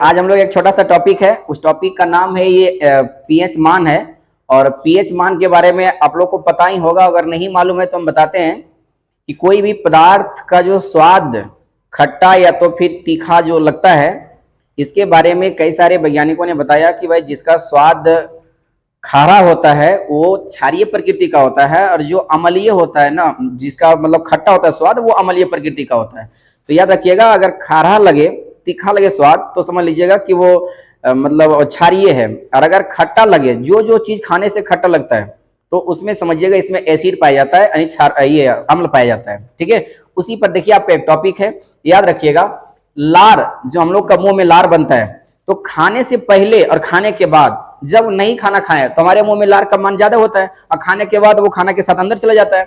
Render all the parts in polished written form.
आज हम लोग एक छोटा सा टॉपिक है, उस टॉपिक का नाम है ये पीएच मान है। और पीएच मान के बारे में आप लोग को पता ही होगा, अगर नहीं मालूम है तो हम बताते हैं कि कोई भी पदार्थ का जो स्वाद खट्टा या तो फिर तीखा जो लगता है, इसके बारे में कई सारे वैज्ञानिकों ने बताया कि भाई जिसका स्वाद खारा होता है वो क्षारीय प्रकृति का होता है, और जो अम्लीय होता है ना, जिसका मतलब खट्टा होता है स्वाद, वो अम्लीय प्रकृति का होता है। तो याद रखिएगा, अगर खारा लगे, तीखा लगे स्वाद, तो समझ लीजिएगा कि वो मतलब क्षारीय है। और अगर खट्टा लगे, जो जो चीज खाने से खट्टा लगता है, तो उसमें समझिएगा इसमें एसिड पाया जाता है, यानी ये अम्ल पाया जाता है। ठीक है, उसी पर देखिए आपका एक टॉपिक है, याद रखिएगा। लार, जो हम लोग का मुंह में लार बनता है, तो खाने से पहले और खाने के बाद, जब नहीं खाना खाए तो हमारे मुंह में लार का मान ज्यादा होता है, और खाने के बाद वो खाना के साथ अंदर चला जाता है।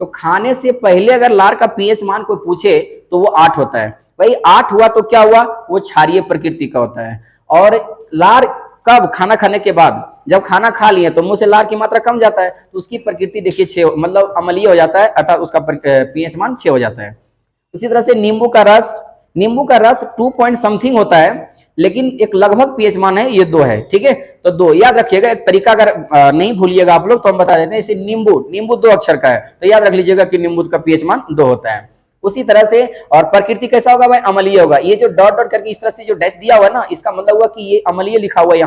तो खाने से पहले अगर लार का पीएच मान कोई पूछे तो वो 8 होता है। भाई 8 हुआ तो क्या हुआ, वो क्षारीय प्रकृति का होता है। और लार कब, खाना खाने के बाद, जब खाना खा लिए तो मुंह से लार की मात्रा कम जाता है, तो उसकी प्रकृति देखिए 6, मतलब अम्लीय हो जाता है, अर्थात उसका पीएच मान 6 हो जाता है। उसी तरह से नींबू का रस 2 पॉइंट समथिंग होता है, लेकिन एक लगभग पीएच मान है ये 2 है। ठीक है, तो 2 याद रखिएगा। एक तरीका अगर नहीं भूलिएगा आप लोग तो हम बता देते हैं, जैसे नींबू 2 अक्षर का है, तो याद रख लीजिएगा कि नींबू का पीएच मान 2 होता है। उसी तरह से, और प्रकृति कैसा होगा भाई, अम्लीय होगा। ये जो डॉट डॉट करके इस तरह से जो डैश दिया हुआ है ना, इसका मतलब हुआ कि ये अम्लीय लिखा हुआ है,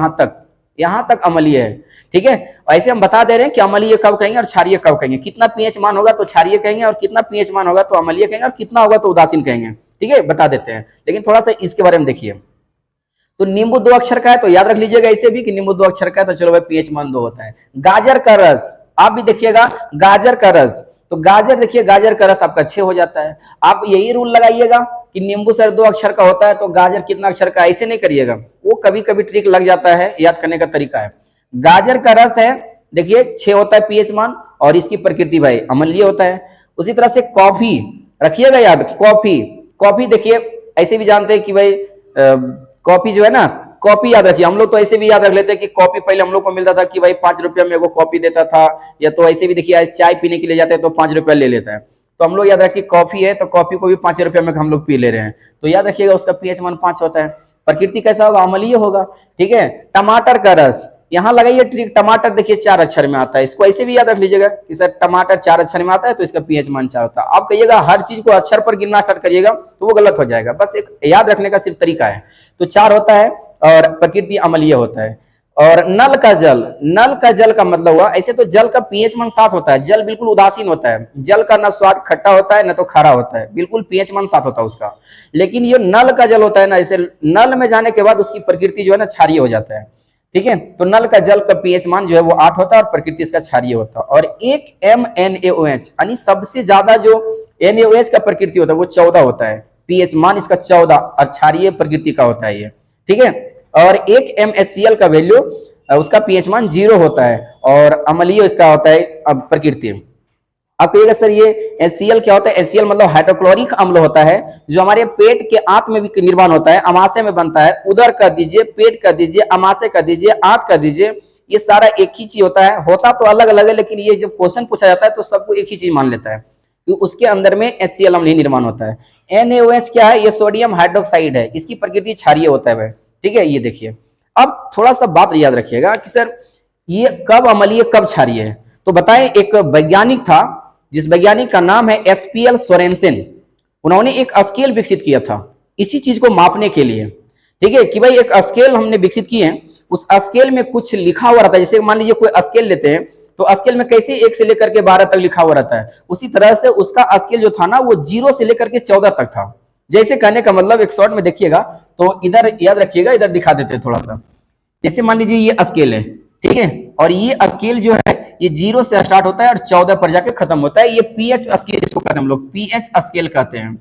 यहाँ तक अम्लीय है। ठीक है, ऐसे हम बता दे रहे हैं कि अम्लीय कब कहेंगे और क्षारीय कब कहेंगे। कितना पीएच मान होगा तो क्षारीय कहेंगे, और कितना पीएच मान होगा तो अम्लीय कहेंगे, और कितना होगा तो उदासीन कहेंगे। ठीक है, बता देते हैं, लेकिन थोड़ा सा इसके बारे में देखिए। तो नींबू 2 अक्षर का है, तो याद रख लीजिएगा ऐसे भी कि नींबू 2 अक्षर का है, तो चलो भाई पीएच मान 2 होता है। गाजर का रस, आप भी देखिएगा, गाजर का रस, तो गाजर देखिए, गाजर का रस आपका 6 हो जाता है। आप यही रूल लगाइएगा कि नींबू सर 2 अक्षर का होता है तो गाजर कितना अक्षर का, ऐसे नहीं करिएगा, वो कभी कभी ट्रिक लग जाता है, याद करने का तरीका है। गाजर का रस है, देखिए 6 होता है पीएच मान, और इसकी प्रकृति भाई अम्लीय होता है। उसी तरह से कॉफी रखिएगा याद, कॉफी देखिए, ऐसे भी जानते हैं कि भाई कॉफी जो है ना, कॉपी याद रखिए। हम लोग तो ऐसे भी याद रख लेते हैं कि कॉफी पहले हम लोग को मिलता था कि भाई 5 रुपया में वो कॉफी देता था, या तो ऐसे भी देखिए चाय पीने के लिए जाते हैं तो 5 रुपया ले लेता है। तो हम लोग याद रखिए कॉफी है तो कॉफी को भी 5 रुपया में हम लोग पी ले रहे हैं, तो याद रखिएगा उसका पीएच मान 5 होता है। प्रकृति कैसा होगा, अम्लीय होगा। ठीक है, टमाटर का रस, यहाँ लगाइए ट्रिक, टमाटर देखिए 4 अक्षर में आता है, इसको ऐसे भी याद रख लीजिएगा कि सर टमाटर 4 अक्षर में आता है तो इसका पीएच मान 4 होता है। आप कहिएगा हर चीज को अक्षर पर गिनना स्टार्ट करिएगा तो वो गलत हो जाएगा, बस एक याद रखने का सिर्फ तरीका है। तो 4 होता है, और प्रकृति अम्लीय होता है। और नल का जल का मतलब हुआ, ऐसे तो जल का पीएच मान 7 होता है, जल बिल्कुल उदासीन होता है, जल का ना स्वाद खट्टा होता है ना तो खारा होता है, बिल्कुल पीएच मान 7 होता है उसका। लेकिन ये नल का जल होता है ना, ऐसे नल में जाने के बाद उसकी प्रकृति जो है ना क्षारीय हो जाता है। ठीक है, तो नल का जल का पीएच मान जो है वो 8 होता है, और प्रकृति इसका क्षारीय होता है। और एक MnAOH, यानी सबसे ज्यादा जो NaOH का प्रकृति होता है वो 14 होता है, पीएच मान इसका 14, और क्षारीय प्रकृति का होता है ये। ठीक है, और एक MHCl का वैल्यू, उसका पीएच मान 0 होता है, और अम्लीय इसका होता है प्रकृति। आप कहिएगा सर ये HCl क्या होता है, HCl मतलब हाइड्रोक्लोरिक अम्ल होता है, जो हमारे पेट के आंत में भी निर्माण होता है, अमाशय में बनता है। उदर कर दीजिए, पेट कर दीजिए, अमाशय कर दीजिए, आंत कर दीजिए, ये सारा एक ही चीज होता है। होता तो अलग अलग है, लेकिन ये जब क्वेश्चन पूछा जाता है तो सबको एक ही चीज मान लेता है, तो उसके अंदर में HCl अम्ल ही निर्माण होता है। NaOH क्या है, ये सोडियम हाइड्रोक्साइड है, इसकी प्रकृति क्षारीय होता है भाई। ठीक है, ये देखिए। अब थोड़ा सा बात याद रखिएगा कि सर ये कब अम्लीय कब क्षारीय है, तो बताएं। एक वैज्ञानिक था, जिस वैज्ञानिक का नाम है SPL सोरेनसेन, उन्होंने एक स्केल विकसित किया था इसी चीज को मापने के लिए। ठीक है, कि भाई एक स्केल हमने विकसित की है, उस स्केल में कुछ लिखा हुआ रहता है। जैसे मान लीजिए कोई स्केल लेते हैं, तो स्केल में कैसे 1 से लेकर के 12 तक लिखा हुआ रहता है, उसी तरह से उसका स्केल जो था ना वो 0 से लेकर के 14 तक था। जैसे कहने का मतलब, एक शॉर्ट में देखिएगा तो इधर याद रखिएगा, इधर दिखा देते हैं थोड़ा सा। जैसे मान लीजिए ये स्केल है, ठीक है, और ये स्केल जो है ये 0 से स्टार्ट होता है और 14 पर जाके खत्म होता है। ये पीएच स्केल, इसको कहते हैं हम लोग पीएच स्केल कहते हैं।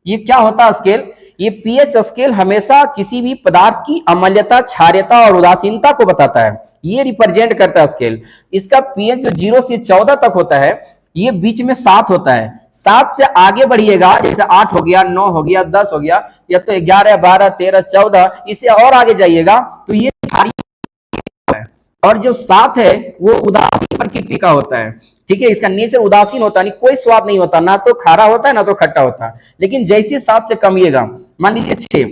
ये क्या होता है स्केल, ये पीएच स्केल हमेशा किसी भी पदार्थ की अम्लता, क्षारीयता और उदासीनता को बताता है, ये रिप्रेजेंट करता है स्केल। इसका पीएच जो 0 से 14 तक होता है, ये बीच में 7 होता है। 7 से आगे बढ़िएगा, जैसे 8 हो गया, 9 हो गया, 10 हो गया, या तो 11, 12, 13, 14, इससे और आगे जाइएगा तो ये है। और जो 7 है वो उदासीन प्रकृति का होता है। ठीक है, इसका नेचर उदासीन होता है, कोई स्वाद नहीं होता, ना तो खारा होता है ना तो खट्टा होता है। लेकिन जैसे 7 से कमिएगा, मान लीजिए 6,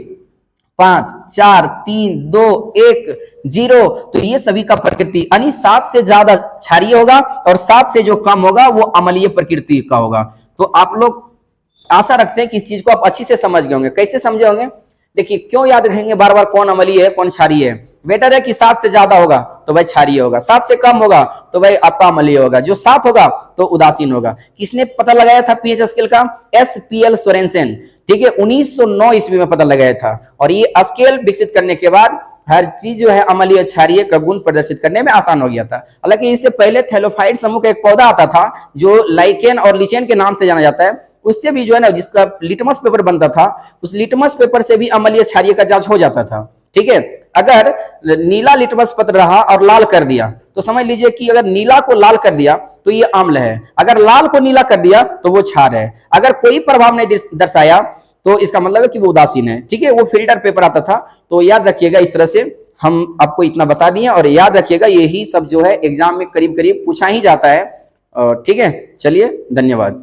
5 4 3 2 1 0। तो ये सभी का प्रकृति यानी 7 से ज्यादा क्षारीय होगा और 7 से जो कम होगा वो अम्लीय प्रकृति का होगा। तो आप लोग आशा रखते हैं कि इस चीज को आप अच्छी से समझ गए होंगे। कैसे समझे होंगे? देखिए, क्यों याद रखेंगे बार बार कौन अम्लीय है कौन क्षारीय है? बेटर है कि 7 से ज्यादा होगा तो भाई क्षारीय होगा, 7 से कम होगा तो भाई आपका अम्लीय होगा, जो 7 होगा तो उदासीन होगा। किसने पता लगाया था पीएच स्केल का? SPL सोरेनसेन, ठीक है, 1909 ईस्वी में पता लगाया था। और ये स्केल विकसित करने के बाद हर चीज जो है अम्लीय क्षारीय का गुण प्रदर्शित करने में आसान हो गया था। हालांकि इससे पहले थैलोफाइट समूह का एक पौधा आता था जो लाइकेन और लिचेन के नाम से जाना जाता है, उससे भी जो है ना, जिसका लिटमस पेपर बनता था, उस लिटमस पेपर से भी अम्लीय क्षारीय का जांच हो जाता था। ठीक है, अगर नीला लिटमस पत्र रहा और लाल कर दिया तो समझ लीजिए कि अगर नीला को लाल कर दिया तो ये अम्ल है, अगर लाल को नीला कर दिया तो वो क्षार है, अगर कोई प्रभाव नहीं दर्शाया तो इसका मतलब है कि वो उदासीन है। ठीक है, वो फिल्टर पेपर आता था। तो याद रखिएगा, इस तरह से हम आपको इतना बता दिए, और याद रखिएगा यही सब जो है एग्जाम में करीब करीब पूछा ही जाता है। ठीक है, चलिए, धन्यवाद।